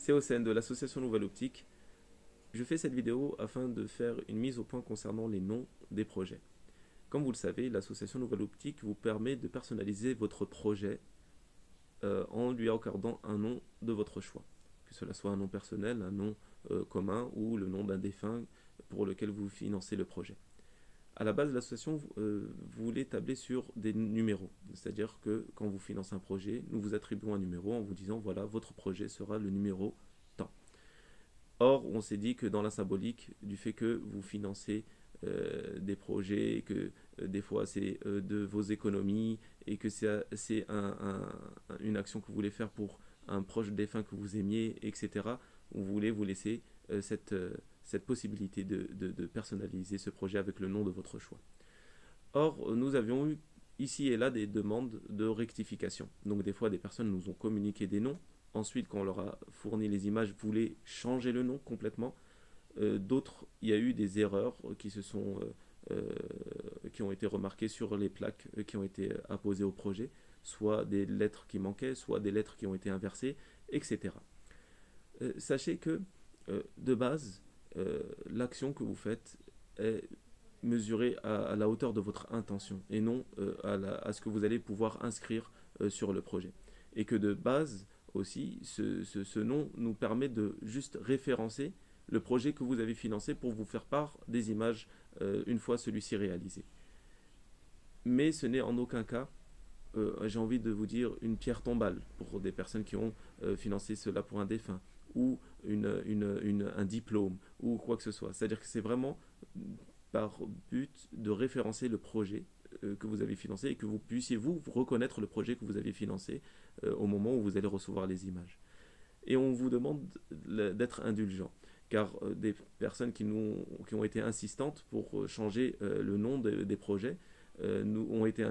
c'est Hossein de l'association Nouvelle Optique. Je fais cette vidéo afin de faire une mise au point concernant les noms des projets. Comme vous le savez, l'association Nouvelle Optique vous permet de personnaliser votre projet en lui accordant un nom de votre choix. Que cela soit un nom personnel, un nom commun ou le nom d'un défunt pour lequel vous financez le projet. À la base, l'association voulait tabler sur des numéros. C'est-à-dire que quand vous financez un projet, nous vous attribuons un numéro en vous disant voilà, votre projet sera le numéro tant. Or, on s'est dit que dans la symbolique du fait que vous financez des projets, que des fois c'est de vos économies et que c'est une action que vous voulez faire pour un proche défunt que vous aimiez, etc., vous voulez vous laisser cette possibilité de personnaliser ce projet avec le nom de votre choix. Or, nous avions eu ici et là des demandes de rectification. Donc des fois, des personnes nous ont communiqué des noms. Ensuite, quand on leur a fourni les images, voulaient changer le nom complètement. D'autres, il y a eu des erreurs qui ont été remarquées sur les plaques qui ont été apposées au projet, soit des lettres qui manquaient, soit des lettres qui ont été inversées, etc. Sachez que, de base, l'action que vous faites est mesurée à la hauteur de votre intention et non à ce que vous allez pouvoir inscrire sur le projet. Et que de base aussi, ce nom nous permet de juste référencer le projet que vous avez financé pour vous faire part des images une fois celui-ci réalisé. Mais ce n'est en aucun cas, j'ai envie de vous dire, une pierre tombale pour des personnes qui ont financé cela pour un défunt ou un diplôme ou quoi que ce soit. C'est-à-dire que c'est vraiment par but de référencer le projet que vous avez financé et que vous puissiez vous reconnaître le projet que vous avez financé au moment où vous allez recevoir les images. Et on vous demande d'être indulgent, car des personnes qui ont été insistantes pour changer le nom des projets ont été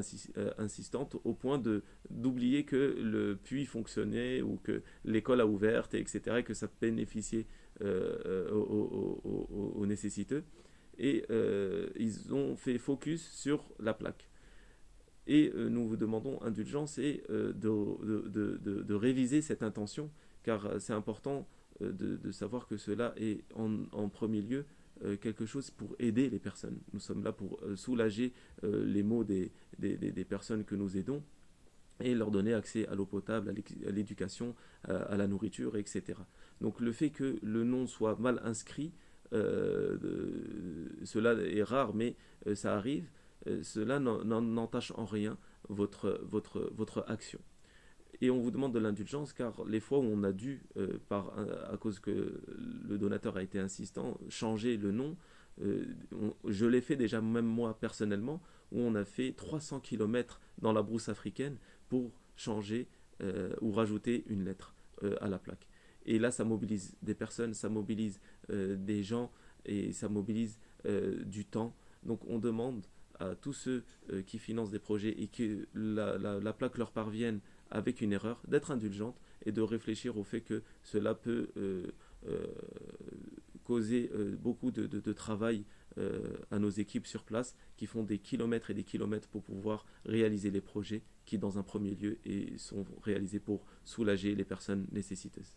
insistantes au point d'oublier que le puits fonctionnait ou que l'école a ouvert, etc., et que ça bénéficiait aux nécessiteux. Et ils ont fait focus sur la plaque. Et nous vous demandons indulgence et de réviser cette intention, car c'est important de savoir que cela est en premier lieu quelque chose pour aider les personnes. Nous sommes là pour soulager les maux des personnes que nous aidons et leur donner accès à l'eau potable, à l'éducation, à la nourriture, etc. Donc le fait que le nom soit mal inscrit, cela est rare, mais ça arrive. Cela n'entache en rien votre action. Et on vous demande de l'indulgence car les fois où on a dû, à cause que le donateur a été insistant, changer le nom, je l'ai fait déjà même moi personnellement, où on a fait 300 km dans la brousse africaine pour changer ou rajouter une lettre à la plaque. Et là, ça mobilise des personnes, ça mobilise des gens et ça mobilise du temps. Donc on demande à tous ceux qui financent des projets et que la plaque leur parvienne avec une erreur, d'être indulgente et de réfléchir au fait que cela peut causer beaucoup de travail à nos équipes sur place qui font des kilomètres et des kilomètres pour pouvoir réaliser les projets qui, dans un premier lieu, sont réalisés pour soulager les personnes nécessiteuses.